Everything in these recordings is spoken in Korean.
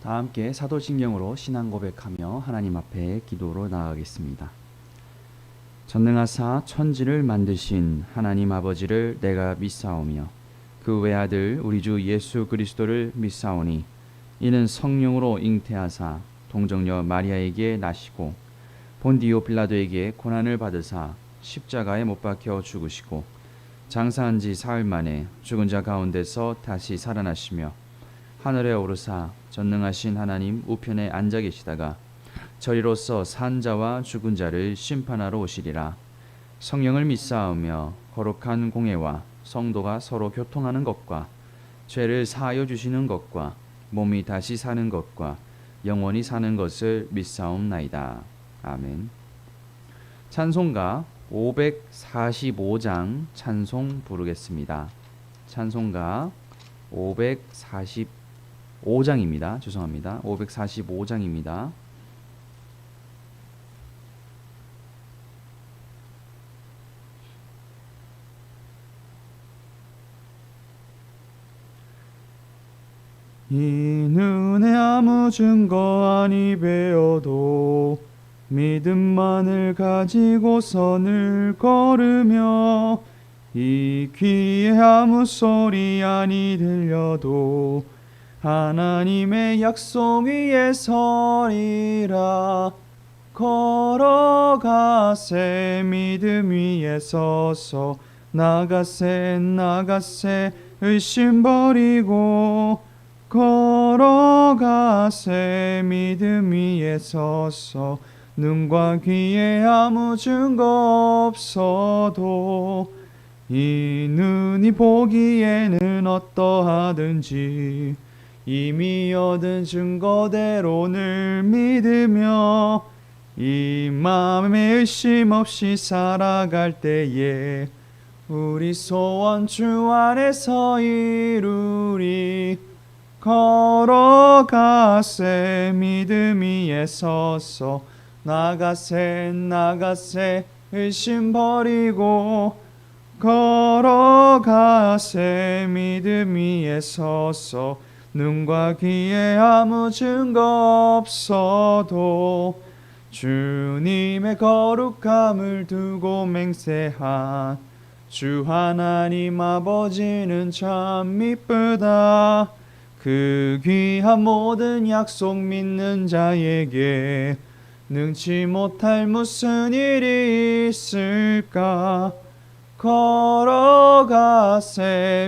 다 함께 사도신경으로 신앙 고백하며 하나님 앞에 기도로 나아가겠습니다. 전능하사 천지를 만드신 하나님 아버지를 내가 믿사오며 그 외아들 우리 주 예수 그리스도를 믿사오니 이는 성령으로 잉태하사 동정녀 마리아에게 나시고 본디오 빌라도에게 고난을 받으사 십자가에 못 박혀 죽으시고 장사한 지 사흘 만에 죽은 자 가운데서 다시 살아나시며 하늘에 오르사 전능하신 하나님 우편에 앉아 계시다가 저리로서 산 자와 죽은 자를 심판하러 오시리라. 성령을 믿사오며 거룩한 공회와 성도가 서로 교통하는 것과 죄를 사하여 주시는 것과 몸이 다시 사는 것과 영원히 사는 것을 믿사옵나이다. 아멘. 찬송가 545장 찬송 부르겠습니다. 찬송가 545장입니다. 죄송합니다. 545장입니다. 이 눈에 아무 증거 아니 배어도 믿음만을 가지고 선을 걸으며 이 귀에 아무 소리 아니 들려도 하나님의 약속 위에 서리라. 걸어가세 믿음 위에 서서 나가세 의심 버리고 걸어가세 믿음 위에 서서 눈과 귀에 아무 증거 없어도 이 눈이 보기에는 어떠하든지 이미 얻은 증거대로 늘 믿으며 이 마음에 의심 없이 살아갈 때에 우리 소원 주 안에서 이루리. 걸어가세 믿음 위에 서서 나가세 의심 버리고 걸어가세 믿음 위에 서서 눈과 귀에 아무 증거 없어도 주님의 거룩함을 두고 맹세한 주 하나님 아버지는 참 미쁘다. 그 귀한 모든 약속 믿는 자에게 능치 못할 무슨 일이 있을까. 걸어가세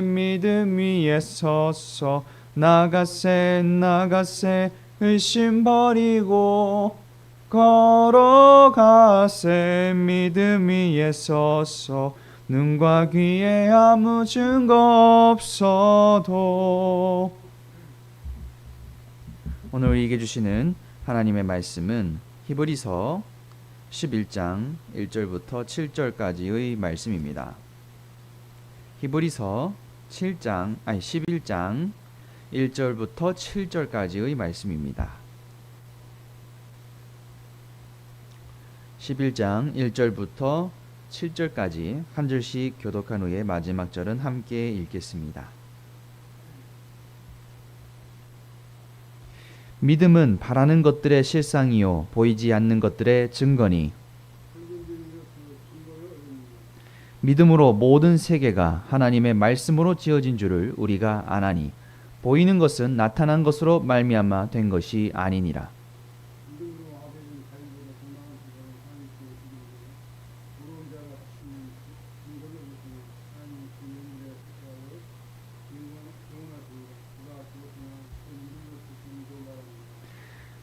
믿음 위에 서서 나가세 의심 버리고 걸어가세 믿음 위에 서서 눈과 귀에 아무 증거 없어도. 오늘 우리에게 주시는 하나님의 말씀은 히브리서 11장 1절부터 7절까지의 말씀입니다. 히브리서 11장 1절부터 7절까지의 말씀입니다. 11장 1절부터 7절까지 한 절씩 교독한 후에 마지막 절은 함께 읽겠습니다. 믿음은 바라는 것들의 실상이요 보이지 않는 것들의 증거니 믿음으로 모든 세계가 하나님의 말씀으로 지어진 줄을 우리가 아나니 보이는 것은 나타난 것으로 말미암아 된 것이 아니니라.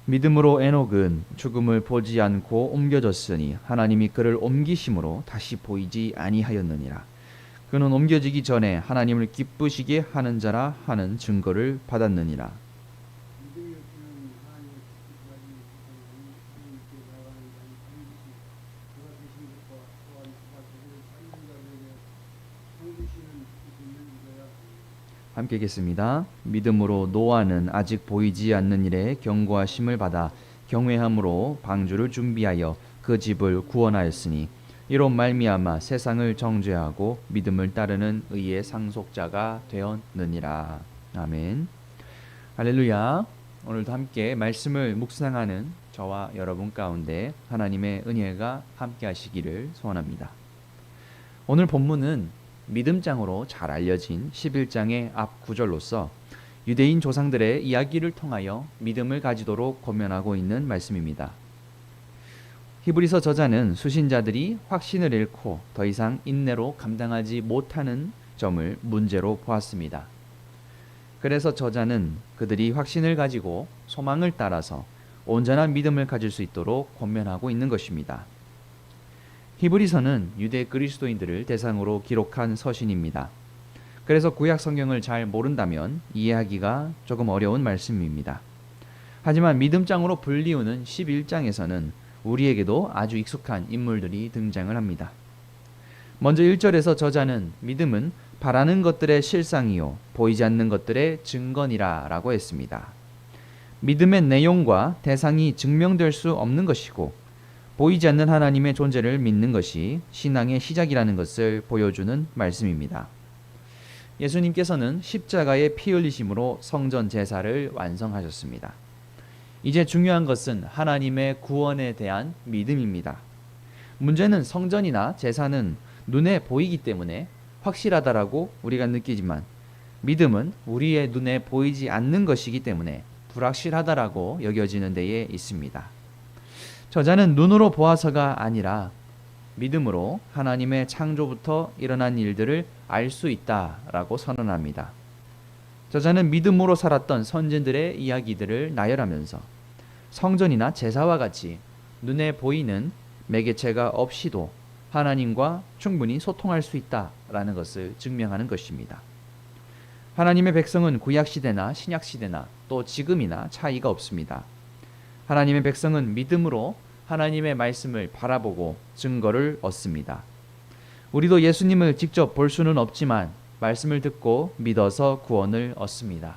믿음으로 에녹은 죽음을 보지 않고 옮겨졌으니 하나님이 그를 옮기심으로 다시 보이지 아니하였느니라. 그는 옮겨지기 전에 하나님을 기쁘시게 하는 자라 하는 증거를 받았느니라. 함께 읽겠습니다. 믿음으로 노아는 아직 보이지 않는 일에 경고하심을 받아 경외함으로 방주를 준비하여 그 집을 구원하였으니 이로 말미암아 세상을 정죄하고 믿음을 따르는 의의 상속자가 되었느니라. 아멘. 할렐루야. 오늘도 함께 말씀을 묵상하는 저와 여러분 가운데 하나님의 은혜가 함께 하시기를 소원합니다. 오늘 본문은 믿음장으로 잘 알려진 11장의 앞 구절로서 유대인 조상들의 이야기를 통하여 믿음을 가지도록 권면하고 있는 말씀입니다. 히브리서 저자는 수신자들이 확신을 잃고 더 이상 인내로 감당하지 못하는 점을 문제로 보았습니다. 그래서 저자는 그들이 확신을 가지고 소망을 따라서 온전한 믿음을 가질 수 있도록 권면하고 있는 것입니다. 히브리서는 유대 그리스도인들을 대상으로 기록한 서신입니다. 그래서 구약 성경을 잘 모른다면 이해하기가 조금 어려운 말씀입니다. 하지만 믿음장으로 불리우는 11장에서는 우리에게도 아주 익숙한 인물들이 등장을 합니다. 먼저 1절에서 저자는 믿음은 바라는 것들의 실상이요 보이지 않는 것들의 증거니라 라고 했습니다. 믿음의 내용과 대상이 증명될 수 없는 것이고 보이지 않는 하나님의 존재를 믿는 것이 신앙의 시작이라는 것을 보여주는 말씀입니다. 예수님께서는 십자가의 피 흘리심으로 성전 제사를 완성하셨습니다. 이제 중요한 것은 하나님의 구원에 대한 믿음입니다. 문제는 성전이나 제사는 눈에 보이기 때문에 확실하다라고 우리가 느끼지만 믿음은 우리의 눈에 보이지 않는 것이기 때문에 불확실하다라고 여겨지는 데에 있습니다. 저자는 눈으로 보아서가 아니라 믿음으로 하나님의 창조부터 일어난 일들을 알 수 있다라고 선언합니다. 저자는 믿음으로 살았던 선진들의 이야기들을 나열하면서 성전이나 제사와 같이 눈에 보이는 매개체가 없이도 하나님과 충분히 소통할 수 있다라는 것을 증명하는 것입니다. 하나님의 백성은 구약시대나 신약시대나 또 지금이나 차이가 없습니다. 하나님의 백성은 믿음으로 하나님의 말씀을 바라보고 증거를 얻습니다. 우리도 예수님을 직접 볼 수는 없지만 말씀을 듣고 믿어서 구원을 얻습니다.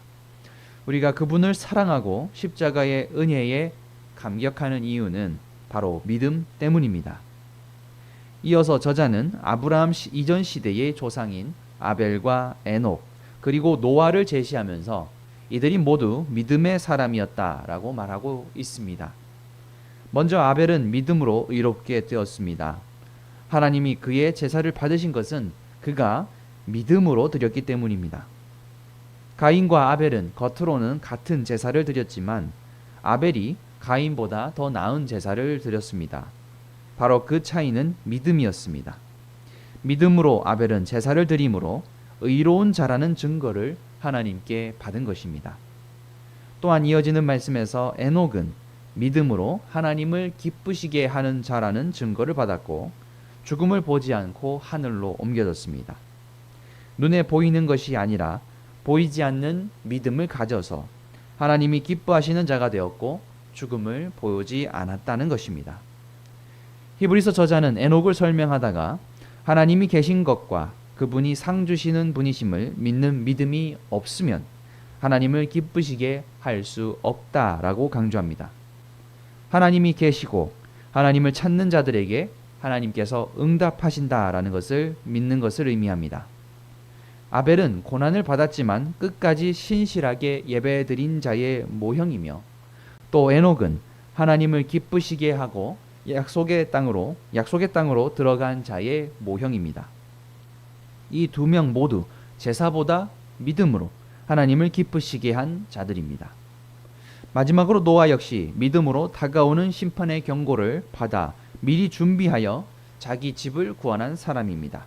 우리가 그분을 사랑하고 십자가의 은혜에 감격하는 이유는 바로 믿음 때문입니다. 이어서 저자는 아브라함 이전 시대의 조상인 아벨과 에녹 그리고 노아를 제시하면서 이들이 모두 믿음의 사람이었다라고 말하고 있습니다. 먼저 아벨은 믿음으로 의롭게 되었습니다. 하나님이 그의 제사를 받으신 것은 그가 믿음으로 드렸기 때문입니다. 가인과 아벨은 겉으로는 같은 제사를 드렸지만 아벨이 가인보다 더 나은 제사를 드렸습니다. 바로 그 차이는 믿음이었습니다. 믿음으로 아벨은 제사를 드림으로 의로운 자라는 증거를 하나님께 받은 것입니다. 또한 이어지는 말씀에서 에녹은 믿음으로 하나님을 기쁘시게 하는 자라는 증거를 받았고 죽음을 보지 않고 하늘로 옮겨졌습니다. 눈에 보이는 것이 아니라 보이지 않는 믿음을 가져서 하나님이 기뻐하시는 자가 되었고 죽음을 보지 않았다는 것입니다. 히브리서 저자는 에녹을 설명하다가 하나님이 계신 것과 그분이 상 주시는 분이심을 믿는 믿음이 없으면 하나님을 기쁘시게 할 수 없다라고 강조합니다. 하나님이 계시고 하나님을 찾는 자들에게 하나님께서 응답하신다라는 것을 믿는 것을 의미합니다. 아벨은 고난을 받았지만 끝까지 신실하게 예배드린 자의 모형이며 또 에녹은 하나님을 기쁘시게 하고 약속의 땅으로 들어간 자의 모형입니다. 이 두 명 모두 제사보다 믿음으로 하나님을 기쁘시게 한 자들입니다. 마지막으로 노아 역시 믿음으로 다가오는 심판의 경고를 받아 미리 준비하여 자기 집을 구원한 사람입니다.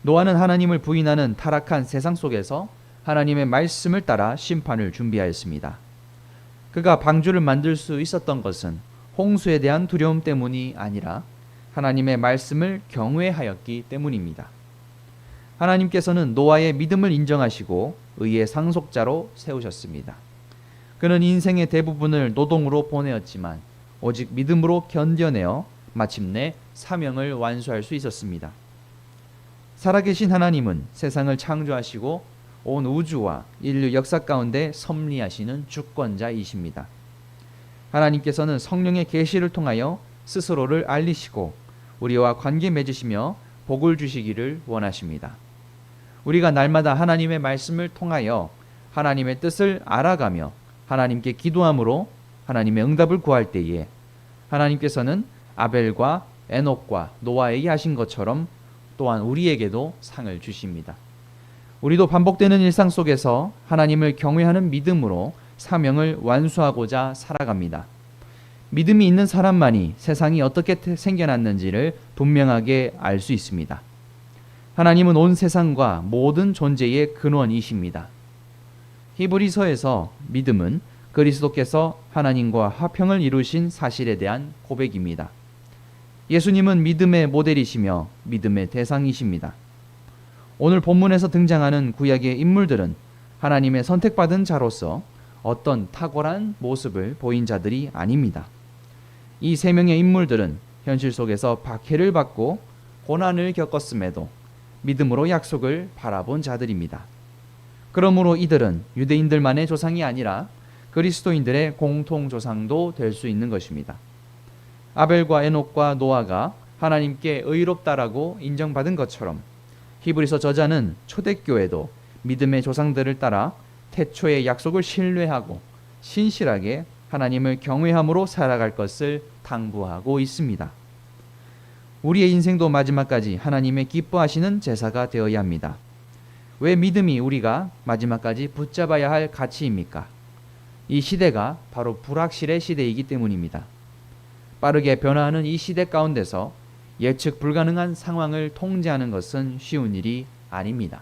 노아는 하나님을 부인하는 타락한 세상 속에서 하나님의 말씀을 따라 심판을 준비하였습니다. 그가 방주를 만들 수 있었던 것은 홍수에 대한 두려움 때문이 아니라 하나님의 말씀을 경외하였기 때문입니다. 하나님께서는 노아의 믿음을 인정하시고 의의 상속자로 세우셨습니다. 그는 인생의 대부분을 노동으로 보내었지만 오직 믿음으로 견뎌내어 마침내 사명을 완수할 수 있었습니다. 살아계신 하나님은 세상을 창조하시고 온 우주와 인류 역사 가운데 섭리하시는 주권자이십니다. 하나님께서는 성령의 계시를 통하여 스스로를 알리시고 우리와 관계 맺으시며 복을 주시기를 원하십니다. 우리가 날마다 하나님의 말씀을 통하여 하나님의 뜻을 알아가며 하나님께 기도함으로 하나님의 응답을 구할 때에 하나님께서는 아벨과 에녹과 노아에게 하신 것처럼 또한 우리에게도 상을 주십니다. 우리도 반복되는 일상 속에서 하나님을 경외하는 믿음으로 사명을 완수하고자 살아갑니다. 믿음이 있는 사람만이 세상이 어떻게 생겨났는지를 분명하게 알 수 있습니다. 하나님은 온 세상과 모든 존재의 근원이십니다. 히브리서에서 믿음은 그리스도께서 하나님과 화평을 이루신 사실에 대한 고백입니다. 예수님은 믿음의 모델이시며 믿음의 대상이십니다. 오늘 본문에서 등장하는 구약의 인물들은 하나님의 선택받은 자로서 어떤 탁월한 모습을 보인 자들이 아닙니다. 이 세 명의 인물들은 현실 속에서 박해를 받고 고난을 겪었음에도 믿음으로 약속을 바라본 자들입니다. 그러므로 이들은 유대인들만의 조상이 아니라 그리스도인들의 공통 조상도 될 수 있는 것입니다. 아벨과 에녹과 노아가 하나님께 의롭다라고 인정받은 것처럼 히브리서 저자는 초대교회도 믿음의 조상들을 따라 태초의 약속을 신뢰하고 신실하게 하나님을 경외함으로 살아갈 것을 당부하고 있습니다. 우리의 인생도 마지막까지 하나님의 기뻐하시는 제사가 되어야 합니다. 왜 믿음이 우리가 마지막까지 붙잡아야 할 가치입니까? 이 시대가 바로 불확실의 시대이기 때문입니다. 빠르게 변화하는 이 시대 가운데서 예측 불가능한 상황을 통제하는 것은 쉬운 일이 아닙니다.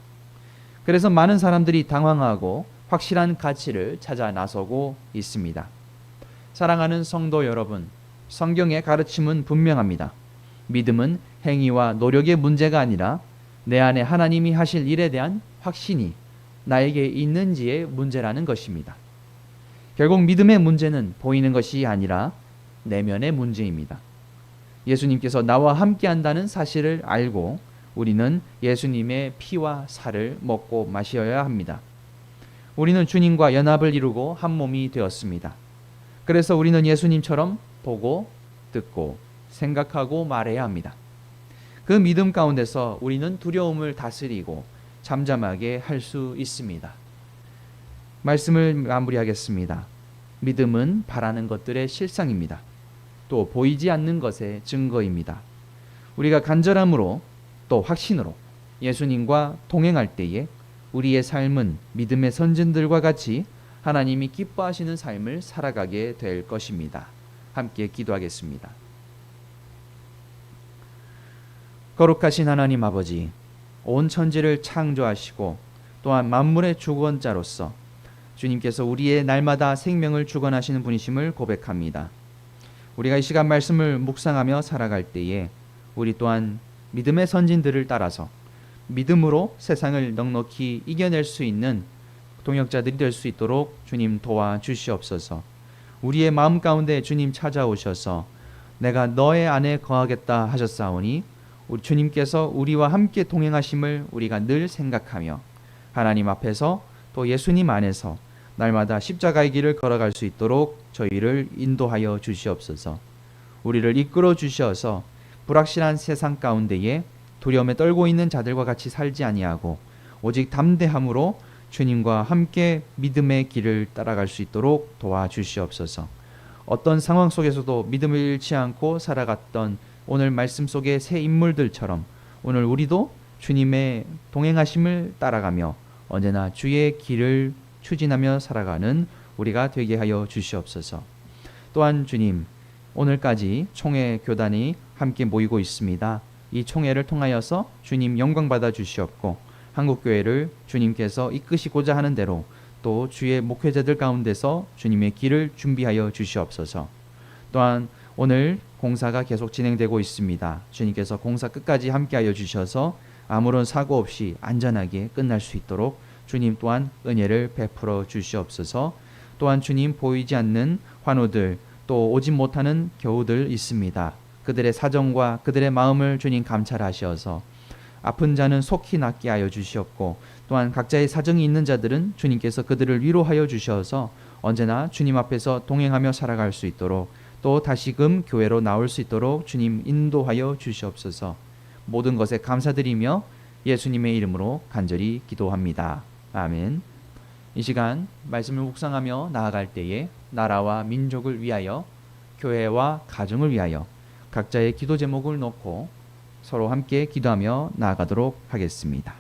그래서 많은 사람들이 당황하고 확실한 가치를 찾아 나서고 있습니다. 사랑하는 성도 여러분, 성경의 가르침은 분명합니다. 믿음은 행위와 노력의 문제가 아니라 내 안에 하나님이 하실 일에 대한 확신이 나에게 있는지의 문제라는 것입니다. 결국 믿음의 문제는 보이는 것이 아니라 내면의 문제입니다. 예수님께서 나와 함께 한다는 사실을 알고 우리는 예수님의 피와 살을 먹고 마셔야 합니다. 우리는 주님과 연합을 이루고 한 몸이 되었습니다. 그래서 우리는 예수님처럼 보고 듣고 생각하고 말해야 합니다. 그 믿음 가운데서 우리는 두려움을 다스리고 잠잠하게 할 수 있습니다. 말씀을 마무리하겠습니다. 믿음은 바라는 것들의 실상입니다. 또 보이지 않는 것의 증거입니다. 우리가 간절함으로 또 확신으로 예수님과 동행할 때에 우리의 삶은 믿음의 선진들과 같이 하나님이 기뻐하시는 삶을 살아가게 될 것입니다. 함께 기도하겠습니다. 거룩하신 하나님 아버지, 온 천지를 창조하시고 또한 만물의 주권자로서 주님께서 우리의 날마다 생명을 주관하시는 분이심을 고백합니다. 우리가 이 시간 말씀을 묵상하며 살아갈 때에 우리 또한 믿음의 선진들을 따라서 믿음으로 세상을 넉넉히 이겨낼 수 있는 동역자들이 될 수 있도록 주님 도와주시옵소서. 우리의 마음 가운데 주님 찾아오셔서 내가 너의 안에 거하겠다 하셨사오니 우리 주님께서 우리와 함께 동행하심을 우리가 늘 생각하며 하나님 앞에서 또 예수님 안에서 날마다 십자가의 길을 걸어갈 수 있도록 저희를 인도하여 주시옵소서. 우리를 이끌어 주셔서 불확실한 세상 가운데에 두려움에 떨고 있는 자들과 같이 살지 아니하고 오직 담대함으로 주님과 함께 믿음의 길을 따라갈 수 있도록 도와주시옵소서. 어떤 상황 속에서도 믿음을 잃지 않고 살아갔던 오늘 말씀 속의 새 인물들처럼 오늘 우리도 주님의 동행하심을 따라가며 언제나 주의 길을 추진하며 살아가는 우리가 되게 하여 주시옵소서. 또한 주님, 오늘까지 총회 교단이 함께 모이고 있습니다. 이 총회를 통하여서 주님 영광 받아 주시옵고 한국교회를 주님께서 이끄시고자 하는 대로 또 주의 목회자들 가운데서 주님의 길을 준비하여 주시옵소서. 또한 오늘 공사가 계속 진행되고 있습니다. 주님께서 공사 끝까지 함께하여 주셔서 아무런 사고 없이 안전하게 끝날 수 있도록 주님 또한 은혜를 베풀어 주시옵소서. 또한 주님 보이지 않는 환우들 또 오지 못하는 겨우들 있습니다. 그들의 사정과 그들의 마음을 주님 감찰하셔서 아픈 자는 속히 낫게 하여 주시옵고 또한 각자의 사정이 있는 자들은 주님께서 그들을 위로하여 주셔서 언제나 주님 앞에서 동행하며 살아갈 수 있도록 또 다시금 교회로 나올 수 있도록 주님 인도하여 주시옵소서. 모든 것에 감사드리며 예수님의 이름으로 간절히 기도합니다. 아멘. 이 시간 말씀을 묵상하며 나아갈 때에 나라와 민족을 위하여 교회와 가정을 위하여 각자의 기도 제목을 놓고 서로 함께 기도하며 나아가도록 하겠습니다.